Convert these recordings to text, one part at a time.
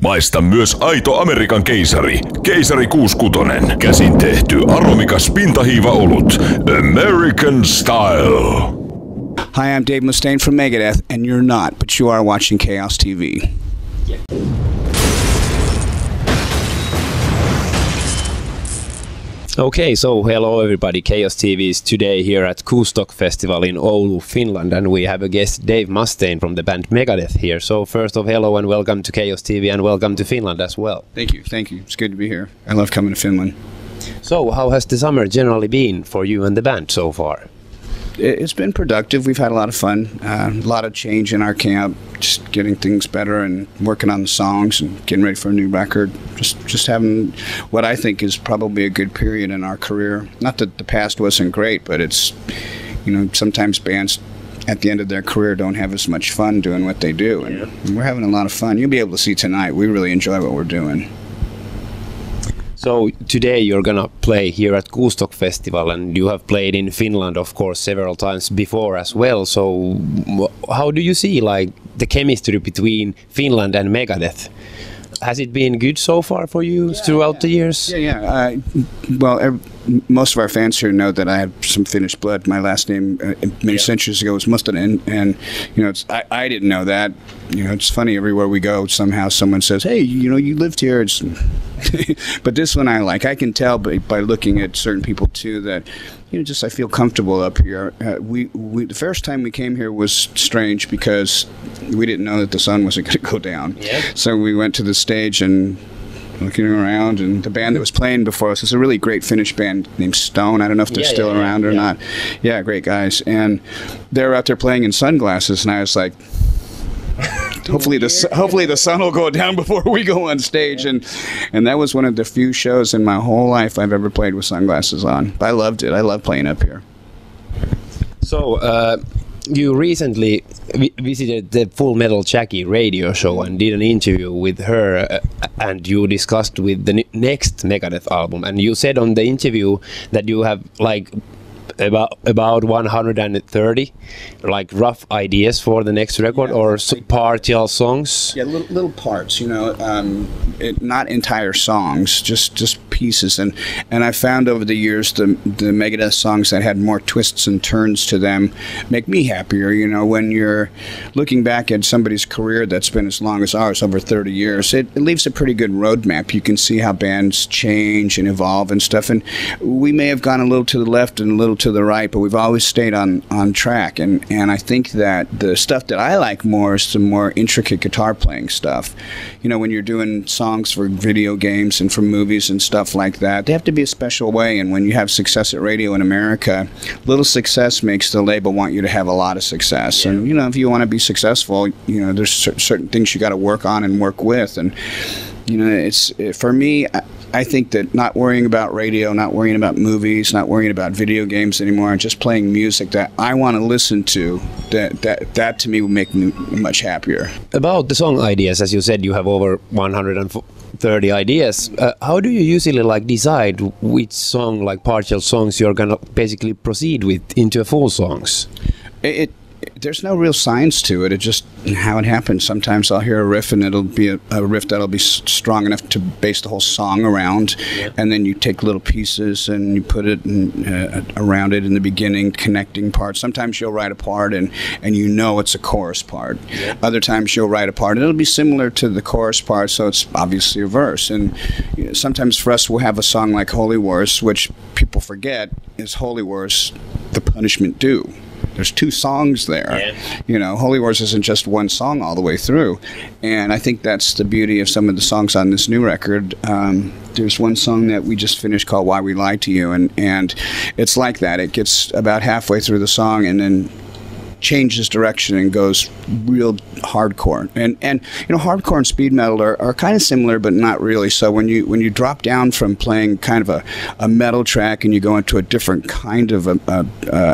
Maista myös aito Amerikan keisari. Keisari 66. Käsin tehty aromikas pintahiiva-olut. American Style. Hi, I'm Dave Mustaine from Megadeth, and you're not, but you are watching Chaos TV. Yeah. Okay, so hello everybody, Chaos TV is today here at Kustok Festival in Oulu, Finland, and we have a guest, Dave Mustaine from the band Megadeth here. So first of hello and welcome to Chaos TV and welcome to Finland as well. Thank you. It's good to be here. I love coming to Finland. So how has the summer generally been for you and the band so far? It's been productive. We've had a lot of fun, a lot of change in our camp, just getting things better and working on the songs and getting ready for a new record. Just having what I think is probably a good period in our career. Not that the past wasn't great, but it's, sometimes bands at the end of their career don't have as much fun doing what they do. And we're having a lot of fun. You'll be able to see tonight. We really enjoy what we're doing. So today you're gonna play here at Kustok Festival, and you have played in Finland, of course, several times before as well. So how do you see the chemistry between Finland and Megadeth? Has it been good so far for you throughout the years? Yeah. Most of our fans here know that I have some Finnish blood. My last name many centuries ago was Mustaine, and I didn't know that. It's funny, everywhere we go, somehow someone says, "Hey, you lived here." But this one I can tell by looking at certain people too that I feel comfortable up here. We the first time we came here was strange because we didn't know that the sun wasn't going to go down. Yeah. So we went to the stage and looking around, and the band that was playing before us was a really great Finnish band named Stone. I don't know if they're still around or not. Yeah, great guys. And they were out there playing in sunglasses, and I was like, hopefully the sun will go down before we go on stage. And that was one of the few shows in my whole life I've ever played with sunglasses on. But I loved it. I love playing up here. So you recently visited the Full Metal Jackie radio show and did an interview with her, and you discussed with the next Megadeth album, and you said on the interview that you have about 130 rough ideas for the next record, or partial songs. Yeah, little parts, not entire songs, just pieces. And I found over the years the Megadeth songs that had more twists and turns to them make me happier. When you're looking back at somebody's career that's been as long as ours, over 30 years, it leaves a pretty good roadmap. You can see how bands change and evolve and stuff. And we may have gone a little to the left and a little to the right, but we've always stayed on track. And I think that the stuff that I like more is the more intricate guitar playing stuff. When you're doing songs for video games and for movies and stuff like that, they have to be a special way. And when you have success at radio in America, little success makes the label want you to have a lot of success. And if you want to be successful, there's certain things you got to work on and work with. And it's for me, I think that not worrying about radio, not worrying about movies, not worrying about video games anymore, and just playing music that I want to listen to, that to me would make me much happier. About the song ideas, as you said, you have over 130 ideas. How do you usually decide which song, partial songs, you're gonna basically proceed with into a full songs? There's no real science to it. It's just how it happens. Sometimes I'll hear a riff, and it'll be a riff that'll be strong enough to base the whole song around. Yeah. And then you take little pieces and you put it around it in the beginning, connecting parts. Sometimes you'll write a part and it's a chorus part. Yeah. Other times you'll write a part and it'll be similar to the chorus part, so it's obviously a verse. And sometimes for us, we'll have a song like Holy Wars, which people forget is Holy Wars, The Punishment Due. There's two songs there. Yeah. Holy Wars isn't just one song all the way through. And I think that's the beauty of some of the songs on this new record. There's one song that we just finished called Why We Lied to You. And it's like that. It gets about halfway through the song and then changes direction and goes real hardcore. And hardcore and speed metal are kind of similar, but not really. So when you drop down from playing kind of a metal track and you go into a different kind of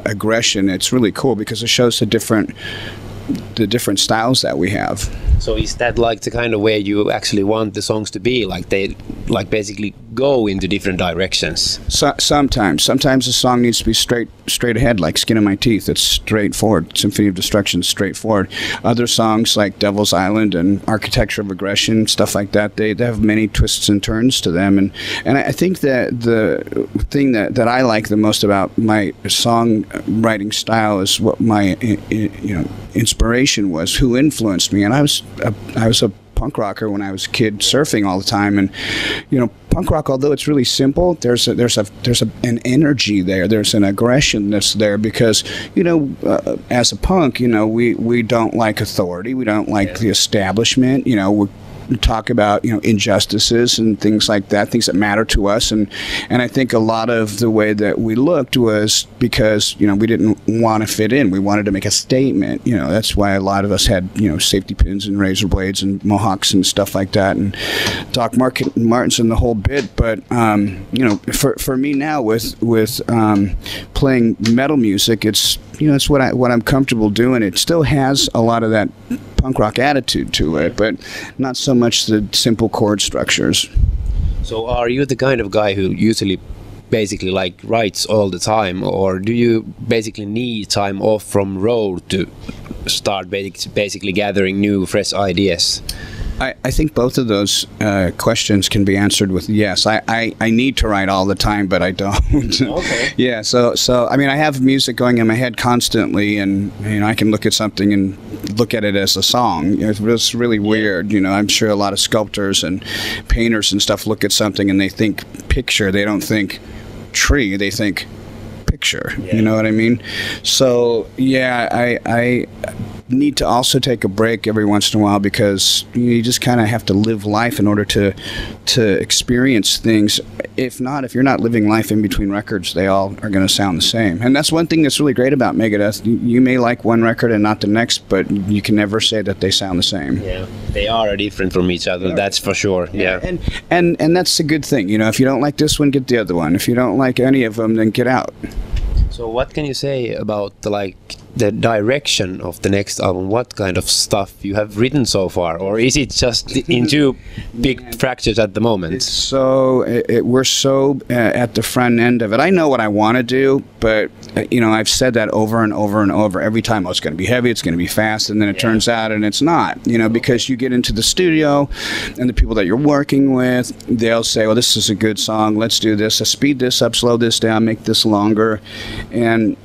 aggression, it's really cool because it shows the different styles that we have. So is that the kind of way you actually want the songs to be? like basically go into different directions? Sometimes a song needs to be straight ahead, like Skin of My Teeth. It's straightforward. Symphony of Destruction is straightforward. Other songs like Devil's Island and Architecture of Aggression, stuff like that, they have many twists and turns to them. And I think that the thing that I like the most about my songwriting style is what my inspiration was, who influenced me. And I was a punk rocker when I was a kid, surfing all the time, and punk rock, although it's really simple, there's an energy there, there's an aggression that's there, because as a punk, we don't like authority, we don't like the establishment, we talk about injustices and things like that, things that matter to us, and I think a lot of the way that we looked was because we didn't want to fit in. We wanted to make a statement. That's why a lot of us had safety pins and razor blades and mohawks and stuff like that, and Doc Martens and the whole bit. But for me now with playing metal music, it's what I'm comfortable doing. It still has a lot of that punk rock attitude to it, but not so much the simple chord structures. So are you the kind of guy who usually basically writes all the time, or do you basically need time off from road to start basically gathering new fresh ideas? I think both of those questions can be answered with yes. I need to write all the time, but I don't. Okay. Yeah. So I mean, I have music going in my head constantly, and I can look at something and look at it as a song. It's really weird. I'm sure a lot of sculptors and painters and stuff look at something and they think picture. They don't think tree. They think picture. Yeah. You know what I mean? So yeah, I need to also take a break every once in a while, because you just kind of have to live life in order to experience things. If you're not living life in between records, they all are going to sound the same. And that's one thing that's really great about Megadeth. You may like one record and not the next, but you can never say that they sound the same. Yeah, they are different from each other. That's for sure. Yeah. And that's a good thing. If you don't like this one, get the other one. If you don't like any of them, then get out. So what can you say about the direction of the next album? What kind of stuff you have written so far, or is it just in two big fractures at the moment? We're so at the front end of it. I know what I want to do, but I've said that over and over and over. Every time, it's going to be heavy, it's going to be fast, and then it turns out and it's not. Because you get into the studio, and the people that you're working with, they'll say, well, this is a good song, let's do this, speed this up, slow this down, make this longer. And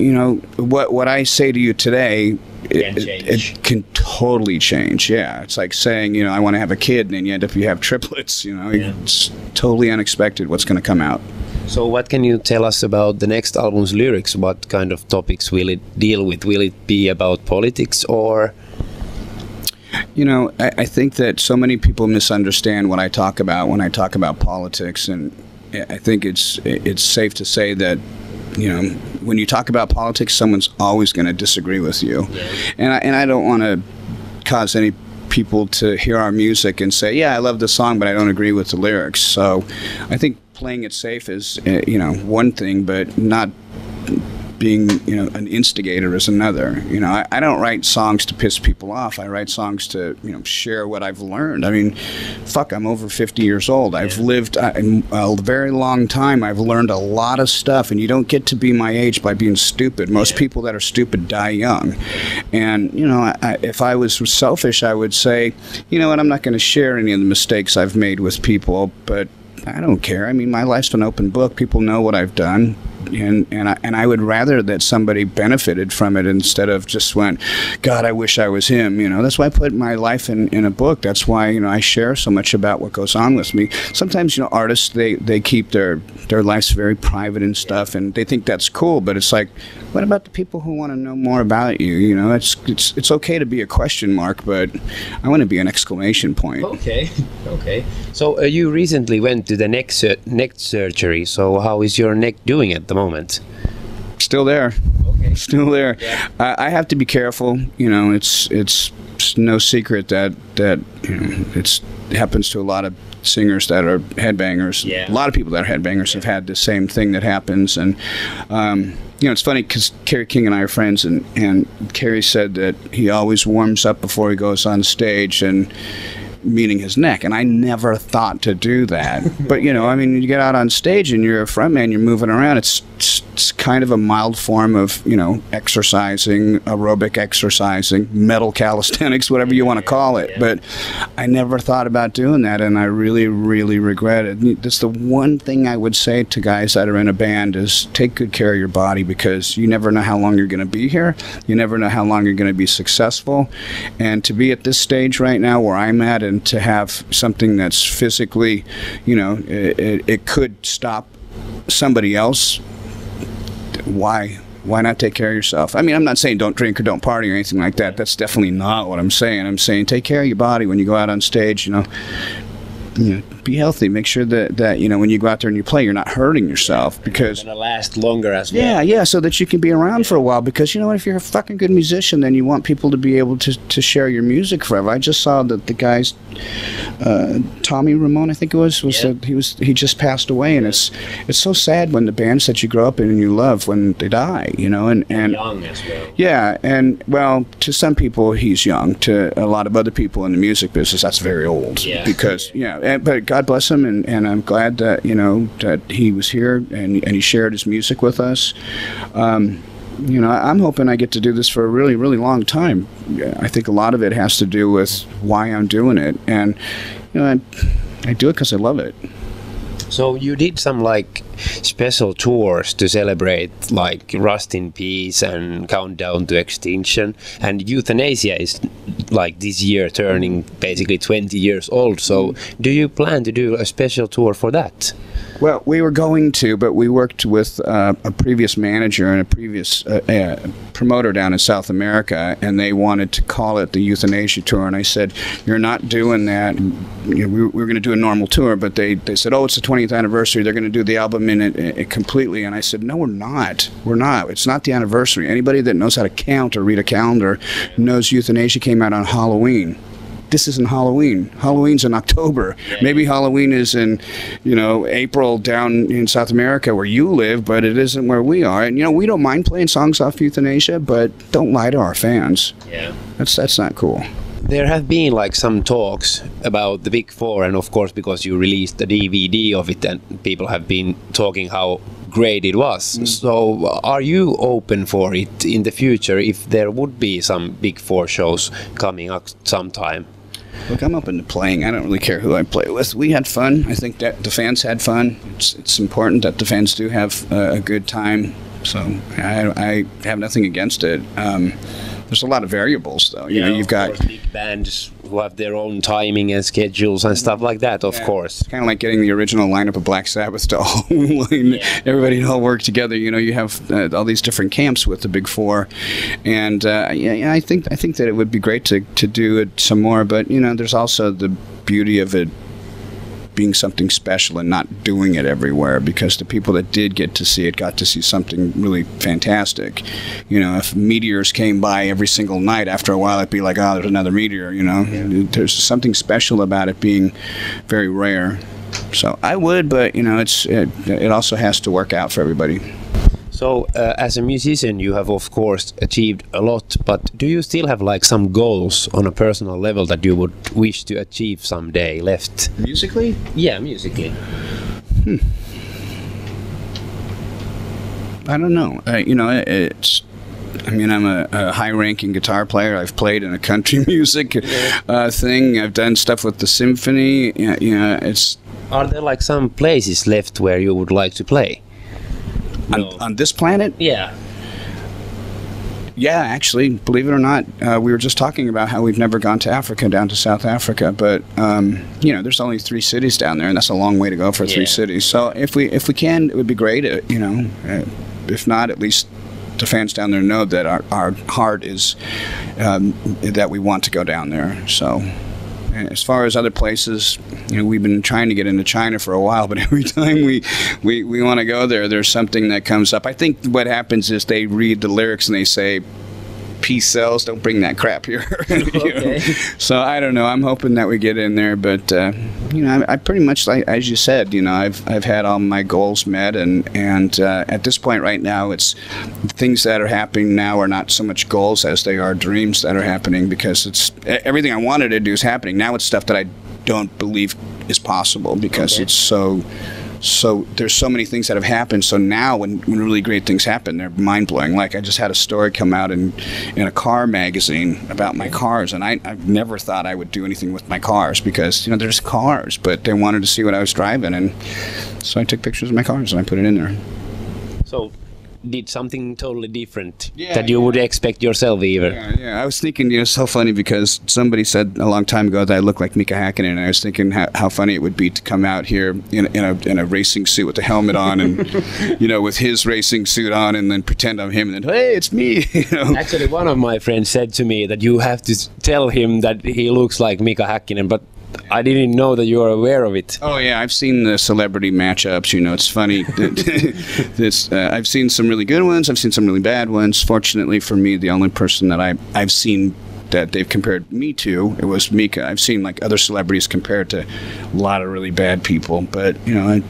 what I say to you today, it can totally change. Yeah, it's like saying I want to have a kid, and then you end up you have triplets. It's totally unexpected what's going to come out. So what can you tell us about the next album's lyrics? What kind of topics will it deal with? Will it be about politics, or? I think that so many people misunderstand what I talk about when I talk about politics, and I think it's safe to say that when you talk about politics, someone's always going to disagree with you. Yeah. And I don't want to cause any people to hear our music and say, yeah, I love the song, but I don't agree with the lyrics. So I think playing it safe is, one thing, but not being, an instigator is another. I don't write songs to piss people off. I write songs to, share what I've learned. I mean, I'm over 50 years old. I've lived a very long time. I've learned a lot of stuff, and you don't get to be my age by being stupid. Most people that are stupid die young. And, if I was selfish, I would say, I'm not going to share any of the mistakes I've made with people, but I don't care. I mean, my life's an open book. People know what I've done. And I would rather that somebody benefited from it instead of just went, God, I wish I was him. That's why I put my life in a book. That's why I share so much about what goes on with me. Sometimes artists they keep their lives very private and stuff, and they think that's cool. But it's like, what about the people who want to know more about you? It's okay to be a question mark, but I want to be an exclamation point. Okay. So you recently went to the neck surgery. So how is your neck doing at the moment? Still there. Okay. Still there. Yeah. I have to be careful. It's no secret that it happens to a lot of singers that are headbangers. Yeah. A lot of people that are headbangers have had the same thing that happens. And it's funny because Kerry King and I are friends, and Kerry said that he always warms up before he goes on stage, and meaning his neck. And I never thought to do that. But, you know, I mean, you get out on stage and you're a frontman, you're moving around. It's kind of a mild form of, you know, exercising, aerobic exercising, metal calisthenics, whatever you want to call it. But I never thought about doing that, and I really, really regret it. That's the one thing I would say to guys that are in a band is take good care of your body, because you never know how long you're going to be here. You never know how long you're going to be successful. And to be at this stage right now where I'm at, and to have something that's physically, you know, it could stop somebody else, why not take care of yourself? I mean, I'm not saying don't drink or don't party or anything like that. That's definitely not what I'm saying. I'm saying take care of your body when you go out on stage, you know, be healthy. Make sure that you know, when you go out there and you play, you're not hurting yourself, because it's gonna last longer as well. Yeah, so that you can be around for a while. Because you know what, if you're a fucking good musician, then you want people to be able to share your music forever. I just saw that the guys, Tommy Ramone, I think it was he just passed away, and it's so sad when the bands that you grow up in and you love, when they die, you know, and young as well. Yeah, and well, to some people he's young. To a lot of other people in the music business, that's very old. Yeah. Because but God bless him, and I'm glad that, you know, that he was here and he shared his music with us. You know, I'm hoping I get to do this for a really, really long time. I think a lot of it has to do with why I'm doing it, and you know, I do it because I love it. So you did some like special tours to celebrate like Rust in Peace and Countdown to Extinction, and Euthanasia is like this year turning basically 20 years old. So do you plan to do a special tour for that? Well, we were going to, but we worked with a previous manager and a previous promoter down in South America, and they wanted to call it the Euthanasia Tour. And I said, you're not doing that. You know, we were going to do a normal tour, but they said, oh, it's the 20th anniversary. They're going to do the album in it completely. And I said, no, we're not. We're not. It's not the anniversary. Anybody that knows how to count or read a calendar knows Euthanasia came out on Halloween. This isn't Halloween. Halloween's in October. Maybe Halloween is in, you know, April down in South America where you live, but it isn't where we are. And, you know, we don't mind playing songs off Euthanasia, but don't lie to our fans. Yeah. That's not cool. There have been like some talks about the Big Four, and of course because you released the DVD of it, and people have been talking how great it was. So are you open for it in the future if there would be some Big Four shows coming up sometime? Look, I'm open to playing. I don't really care who I play with. We had fun. I think that the fans had fun. It's important that the fans do have a good time. So I have nothing against it. There's a lot of variables, though. You know, you've got big bands who have their own timing and schedules and stuff like that, of course. It's kind of like getting the original lineup of Black Sabbath to all everybody to all work together. You know, you have all these different camps with the Big Four, and I think that it would be great to do it some more. But you know, there's also the beauty of it being something special and not doing it everywhere, because the people that did get to see it got to see something really fantastic. You know, if meteors came by every single night, after a while it'd be like, oh, there's another meteor, you know. There's something special about it being very rare. So I would, but you know, it also has to work out for everybody. So as a musician you have of course achieved a lot, but do you still have like some goals on a personal level that you would wish to achieve someday left? Musically? Yeah, musically. I don't know. You know, I mean, I'm a high-ranking guitar player. I've played in a country music thing. I've done stuff with the symphony. You know, Are there like some places left where you would like to play? On this planet? Yeah. Yeah, actually, believe it or not, we were just talking about how we've never gone to Africa, down to South Africa. But you know, there's only 3 cities down there, and that's a long way to go for 3 cities. So if we can, it would be great. You know, if not, at least the fans down there know that our heart is that we want to go down there. So. As far as other places, you know, we've been trying to get into China for a while, but every time we want to go there, there's something that comes up. I think what happens is they read the lyrics and they say, peace sells. Don't bring that crap here. Okay. So I don't know. I'm hoping that we get in there, but I pretty much, like as you said, I've had all my goals met, and at this point right now, it's things that are happening now are not so much goals as they are dreams that are happening, because it's everything I wanted to do is happening. Now it's stuff that I don't believe is possible, because it's so there's so many things that have happened. So now when really great things happen, they're mind-blowing. Like I just had a story come out in a car magazine about my cars, and I've never thought I would do anything with my cars, because they're just cars, but they wanted to see what I was driving, and so I took pictures of my cars and I put it in there. So did something totally different that you would expect yourself either. Yeah. I was thinking, it's so funny, because somebody said a long time ago that I look like Mika Häkkinen, and I was thinking how funny it would be to come out here in a racing suit with a helmet on, and with his racing suit on, and then pretend I'm him, and then hey, it's me. Actually, one of my friends said to me that you have to tell him that he looks like Mika Häkkinen, but I didn't know that you are aware of it. Oh yeah, I've seen the celebrity matchups. It's funny. I've seen some really good ones. I've seen some really bad ones. Fortunately for me, the only person that I've seen that they've compared me to, it was Mika. I've seen like other celebrities compared to a lot of really bad people, but I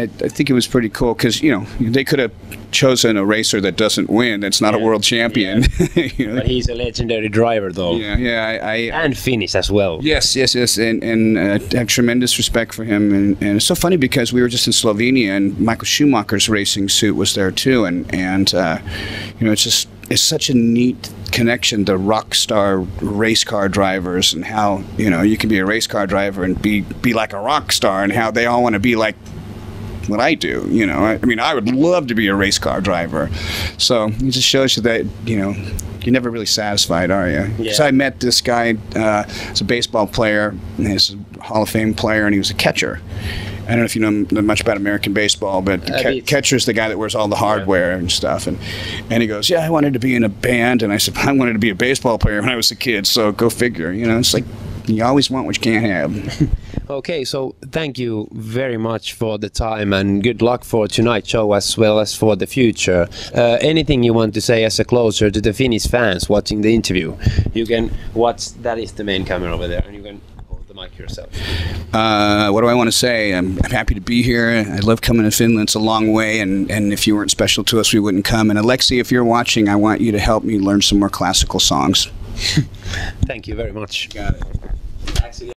think it was pretty cool, because they could have chosen a racer that doesn't win, that's not a world champion. But he's a legendary driver, though. And Finnish as well. Yes, and I have tremendous respect for him, and it's so funny, because we were just in Slovenia, and Michael Schumacher's racing suit was there too, and it's such a neat connection to rock star race car drivers, and how you can be a race car driver and be like a rock star, and how they all want to be like what I do. I would love to be a race car driver. So it just shows you that you're never really satisfied, are you? Because I met this guy as a baseball player, and he's a Hall of Fame player, and he was a catcher. I don't know if you know much about American baseball, but catcher's the guy that wears all the hardware and stuff. And he goes, yeah, I wanted to be in a band. And I said, I wanted to be a baseball player when I was a kid, so go figure. It's like you always want what you can't have. Okay, so thank you very much for the time, and good luck for tonight's show as well as for the future. Anything you want to say as a closer to the Finnish fans watching the interview? You can watch, that is the main camera over there, and you can hold the mic yourself. What do I want to say? I'm happy to be here. I love coming to Finland. It's a long way, and if you weren't special to us, we wouldn't come. And Alexi, if you're watching, I want you to help me learn some more classical songs. Thank you very much. Got it. Actually,